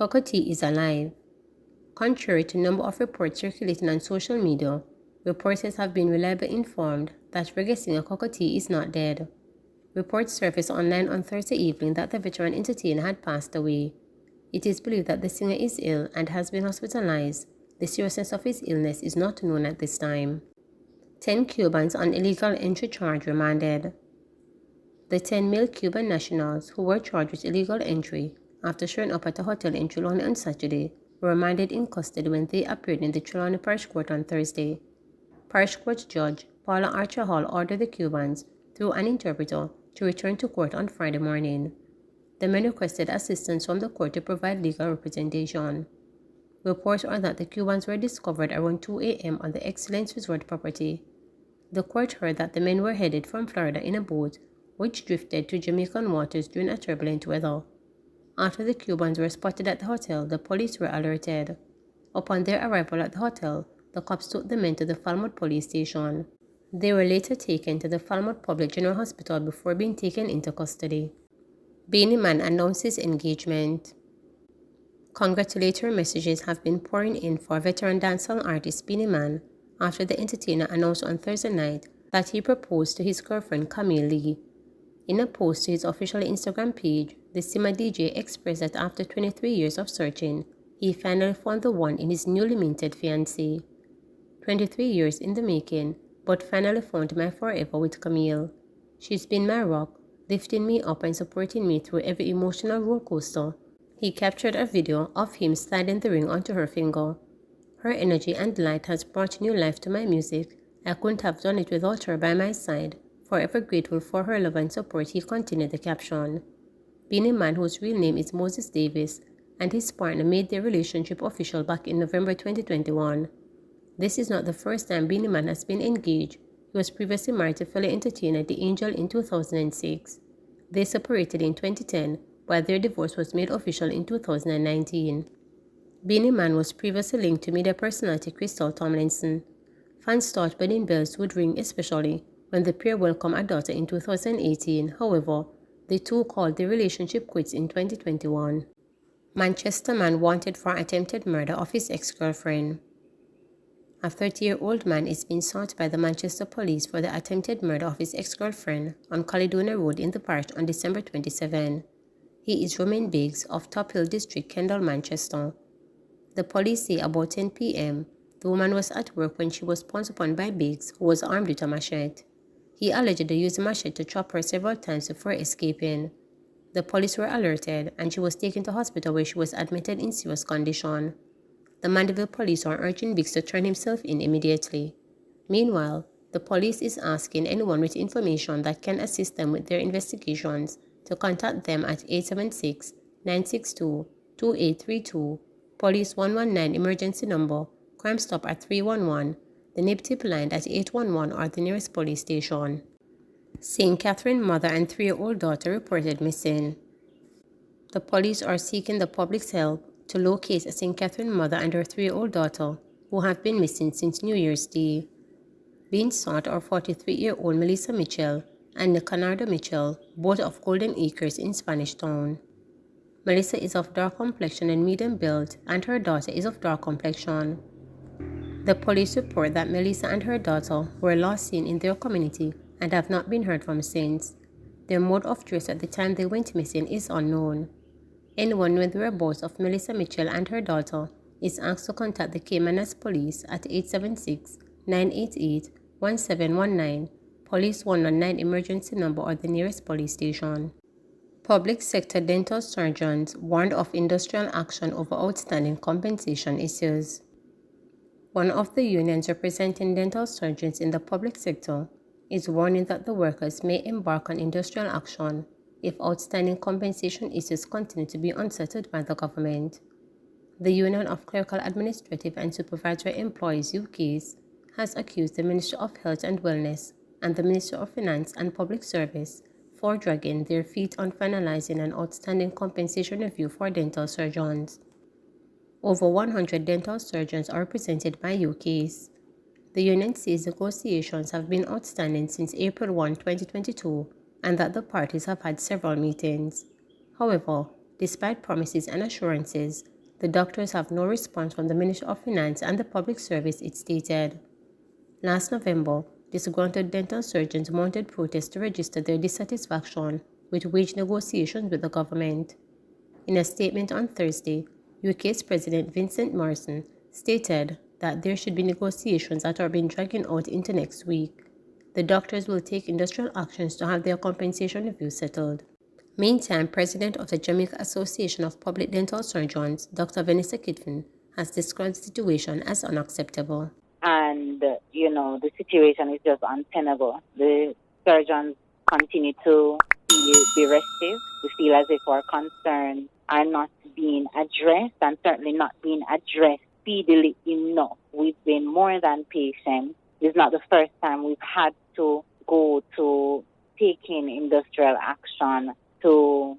Cocoa tea is alive. Contrary to a number of reports circulating on social media, reporters have been reliably informed that reggae singer Cocoa Tea is not dead. Reports surfaced online on Thursday evening that the veteran entertainer had passed away. It is believed that the singer is ill and has been hospitalized. The seriousness of his illness is not known at this time. 10 Cubans on illegal entry charge remanded. The 10 male Cuban nationals who were charged with illegal entry after showing up at a hotel in Trelawney on Saturday were remanded in custody when they appeared in the Trelawney Parish Court on Thursday. Parish Court Judge Paula Archer Hall ordered the Cubans, through an interpreter, to return to court on Friday morning. The men requested assistance from the court to provide legal representation. Reports are that the Cubans were discovered around 2 a.m. on the Excellence Resort property. The court heard that the men were headed from Florida in a boat which drifted to Jamaican waters during a turbulent weather. After the Cubans were spotted at the hotel, the police were alerted. Upon their arrival at the hotel, the cops took the men to the Falmouth police station. They were later taken to the Falmouth Public General Hospital before being taken into custody. Beanie Man announces engagement. Congratulatory messages have been pouring in for veteran dancehall artist Beanie Man after the entertainer announced on Thursday night that he proposed to his girlfriend Camille Lee. In a post to his official Instagram page, the Sima DJ expressed that after 23 years of searching, he finally found the one in his newly minted fiancée. 23 years in the making, but finally found my forever with Camille. She's been my rock, lifting me up and supporting me through every emotional roller coaster. He captured a video of him sliding the ring onto her finger. Her energy and light has brought new life to my music. I couldn't have done it without her by my side. Forever grateful for her love and support, he continued the caption. Beanie Man, whose real name is Moses Davis, and his partner made their relationship official back in November 2021. This is not the first time Beanie Man has been engaged. He was previously married to fellow entertainer The Angel in 2006. They separated in 2010, while their divorce was made official in 2019. Beanie Man was previously linked to media personality Crystal Tomlinson. Fans thought wedding bells would ring, especially when the pair welcomed a daughter in 2018. However, the two called their relationship quits in 2021. Manchester man wanted for attempted murder of his ex-girlfriend. A 30-year-old man is being sought by the Manchester police for the attempted murder of his ex-girlfriend on Caledonia Road in the parish on December 27. He is Romain Biggs of Top Hill District, Kendal, Manchester. The police say about 10 p.m., the woman was at work when she was pounced upon by Biggs, who was armed with a machete. He allegedly used the machete to chop her several times before escaping. The police were alerted, and she was taken to hospital where she was admitted in serious condition. The Mandeville police are urging Biggs to turn himself in immediately. Meanwhile, the police is asking anyone with information that can assist them with their investigations to contact them at 876-962-2832, Police 119 emergency number, Crime Stop at 311, the NIB tip line at 811 or the nearest police station. St. Catherine mother and 3-year-old daughter reported missing. The police are seeking the public's help to locate a St. Catherine mother and her 3-year-old daughter who have been missing since New Year's Day. Being sought are 43-year-old Melissa Mitchell and Nicanardo Mitchell, both of Golden Acres in Spanish Town. Melissa is of dark complexion and medium build, and her daughter is of dark complexion. The police report that Melissa and her daughter were last seen in their community and have not been heard from since. Their mode of dress at the time they went missing is unknown. Anyone with the whereabouts of Melissa Mitchell and her daughter is asked to contact the Caymanas Police at 876-988-1719, Police 119 emergency number or the nearest police station. Public sector dental surgeons warned of industrial action over outstanding compensation issues. One of the unions representing dental surgeons in the public sector is warning that the workers may embark on industrial action if outstanding compensation issues continue to be unsettled by the government. The Union of Clerical Administrative and Supervisory Employees UKs has accused the Ministry of Health and Wellness and the Ministry of Finance and Public Service for dragging their feet on finalizing an outstanding compensation review for dental surgeons. Over 100 dental surgeons are represented by UKs. The union says negotiations have been outstanding since April 1, 2022, and that the parties have had several meetings. However, despite promises and assurances, the doctors have no response from the Ministry of Finance and the Public Service, it stated. Last November, disgruntled dental surgeons mounted protests to register their dissatisfaction with wage negotiations with the government. In a statement on Thursday, UK's President Vincent Morrison stated that there should be negotiations that are being dragging out into next week. The doctors will take industrial actions to have their compensation review settled. Meantime, President of the Jamaica Association of Public Dental Surgeons, Dr. Vanessa Kin, has described the situation as unacceptable. And, the situation is just untenable. The surgeons continue to be restive. We feel as if our concerns are not being addressed, and certainly not being addressed speedily enough. We've been more than patient. This is not the first time we've had to go to taking industrial action to,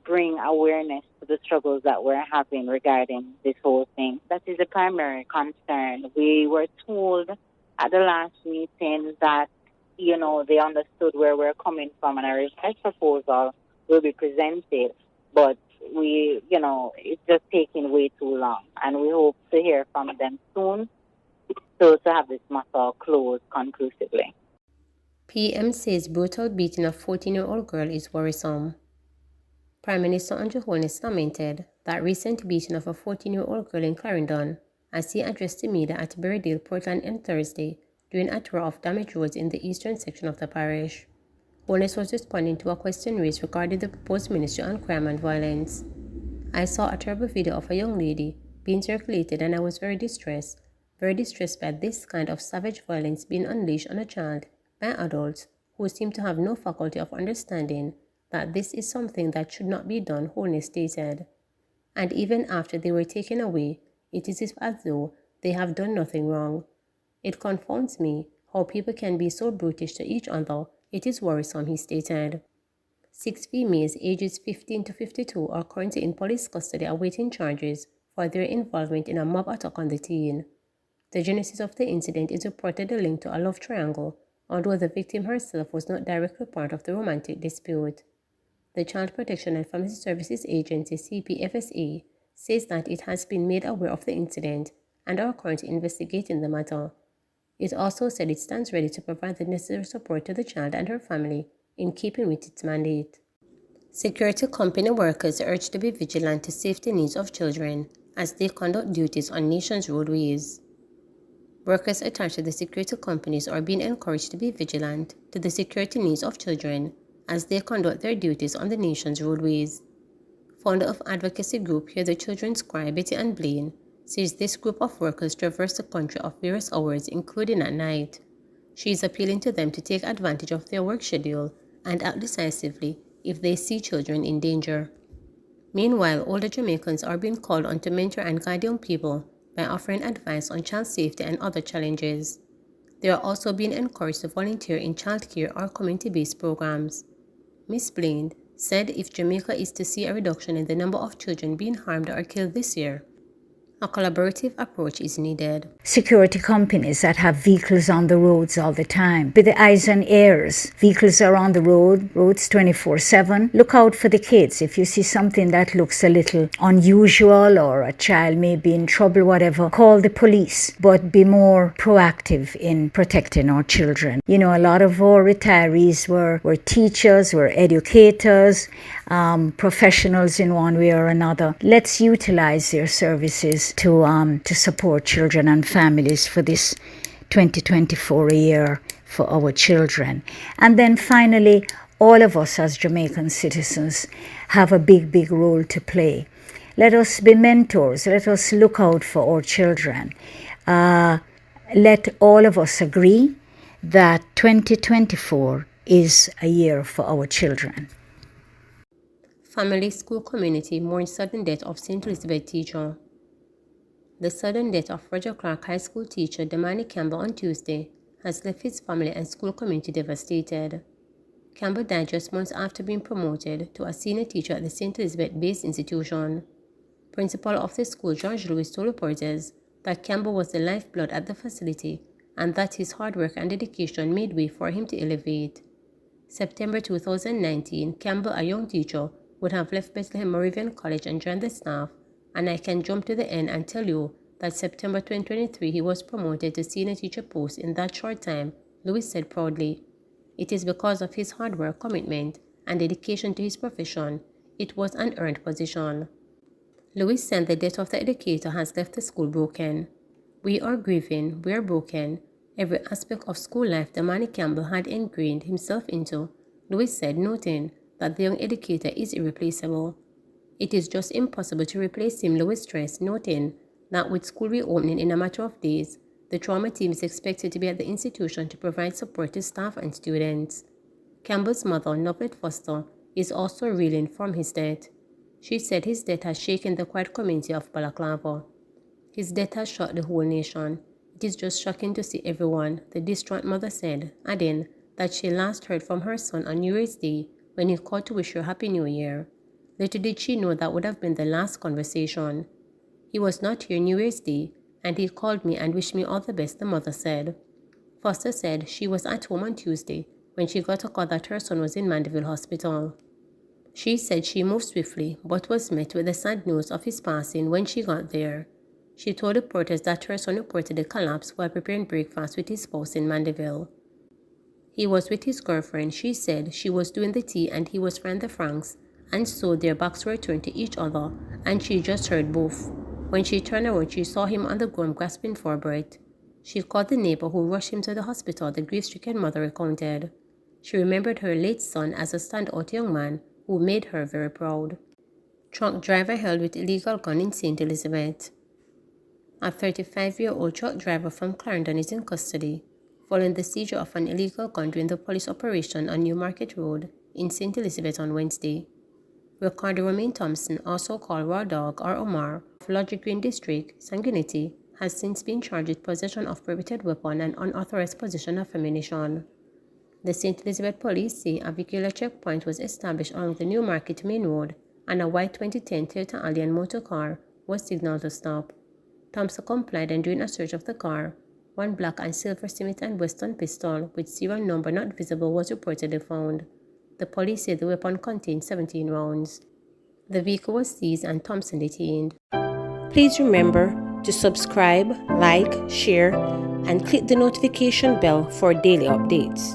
bring awareness to the struggles that we're having regarding this whole thing. That is a primary concern. We were told at the last meeting that, they understood where we're coming from, and a revised proposal will be presented. But it's just taking way too long, and we hope to hear from them soon to have this matter closed conclusively. PM says brutal beating of 14-year-old girl is worrisome. Prime Minister Andrew Holness lamented that recent beating of a 14-year-old girl in Clarendon as he addressed the media at Berrydale, Portland on Thursday during a tour of damaged roads in the eastern section of the parish. Holness was responding to a question raised regarding the proposed Ministry on Crime and Violence. I saw a terrible video of a young lady being circulated, and I was very distressed by this kind of savage violence being unleashed on a child by adults who seem to have no faculty of understanding that this is something that should not be done, Holness stated. And even after they were taken away, it is as though they have done nothing wrong. It confounds me how people can be so brutish to each other. It is worrisome, he stated. 6 females ages 15 to 52 are currently in police custody awaiting charges for their involvement in a mob attack on the teen. The genesis of the incident is reportedly linked to a love triangle, although the victim herself was not directly part of the romantic dispute. The Child Protection and Family Services Agency, CPFSA, says that it has been made aware of the incident and are currently investigating the matter. It also said it stands ready to provide the necessary support to the child and her family in keeping with its mandate. Security company workers are urged to be vigilant to safety needs of children as they conduct duties on nation's roadways. Workers attached to the security companies are being encouraged to be vigilant to the security needs of children as they conduct their duties on the nation's roadways. Founder of advocacy group Hear the Children's Cry, Betty Ann Blaine, says this group of workers traverse the country of various hours, including at night. She is appealing to them to take advantage of their work schedule and act decisively if they see children in danger. Meanwhile, older Jamaicans are being called on to mentor and guide young people by offering advice on child safety and other challenges. They are also being encouraged to volunteer in childcare or community-based programs. Ms. Blaine said if Jamaica is to see a reduction in the number of children being harmed or killed this year, a collaborative approach is needed. Security companies that have vehicles on the roads all the time. With the eyes and ears, vehicles are on the roads 24/7. Look out for the kids. If you see something that looks a little unusual or a child may be in trouble, whatever, call the police. But be more proactive in protecting our children. A lot of our retirees were teachers, were educators, professionals in one way or another. Let's utilize their services to support children and families for this 2024 year for our children. And then finally, all of us as Jamaican citizens have a big role to play. Let us be mentors. Let us look out for our children. Let all of us agree that 2024 is a year for our children. Family school community mourns sudden death of St. Elizabeth teacher. The sudden death of Roger Clark High School teacher Damani Campbell on Tuesday has left his family and school community devastated. Campbell died just months after being promoted to a senior teacher at the St. Elizabeth-based institution. Principal of the school, George Lewis, told reporters that Campbell was the lifeblood at the facility and that his hard work and dedication made way for him to elevate. September 2019, Campbell, a young teacher, would have left Bethlehem Moravian College and joined the staff, and I can jump to the end and tell you that September 2023 he was promoted to senior teacher post in that short time, Lewis said proudly. It is because of his hard work, commitment, and dedication to his profession. It was an earned position. Lewis said the death of the educator has left the school broken. We are grieving, we are broken. Every aspect of school life the man Campbell had ingrained himself into, Lewis said, noting that the young educator is irreplaceable. It is just impossible to replace him, Lewis stressed, noting that with school reopening in a matter of days, the trauma team is expected to be at the institution to provide support to staff and students. Campbell's mother, Novelet Foster, is also reeling from his death. She said his death has shaken the quiet community of Balaclava. His death has shocked the whole nation. It is just shocking to see everyone, the distraught mother said, adding that she last heard from her son on New Year's Day when he called to wish her Happy New Year. Little did she know that would have been the last conversation. He was not here New Year's Day, and he called me and wished me all the best, the mother said. Foster said she was at home on Tuesday when she got a call that her son was in Mandeville Hospital. She said she moved swiftly, but was met with the sad news of his passing when she got there. She told reporters that her son reported a collapse while preparing breakfast with his spouse in Mandeville. He was with his girlfriend. She said she was doing the tea and he was friend the Franks, and so their backs were turned to each other, and she just heard both. When she turned around, she saw him on the ground gasping for breath. She called the neighbor who rushed him to the hospital, the grief-stricken mother recounted. She remembered her late son as a standout young man who made her very proud. Truck driver held with illegal gun in St. Elizabeth. A 35-year-old truck driver from Clarendon is in custody following the seizure of an illegal gun during the police operation on Newmarket Road in St. Elizabeth on Wednesday. Ricardo Romain Thompson, also called Raw Dog or Omar, of Logic Green District, Sanguinity, has since been charged with possession of prohibited weapon and unauthorized possession of ammunition. The St. Elizabeth police say a vehicular checkpoint was established along the Newmarket Main Road and a white 2010 Toyota Allian motor car was signaled to stop. Thompson complied, and during a search of the car, one black and silver Smith & Wesson pistol with serial number not visible was reportedly found. The police said the weapon contained 17 rounds. The vehicle was seized and Thompson detained. Please remember to subscribe, like, share, and click the notification bell for daily updates.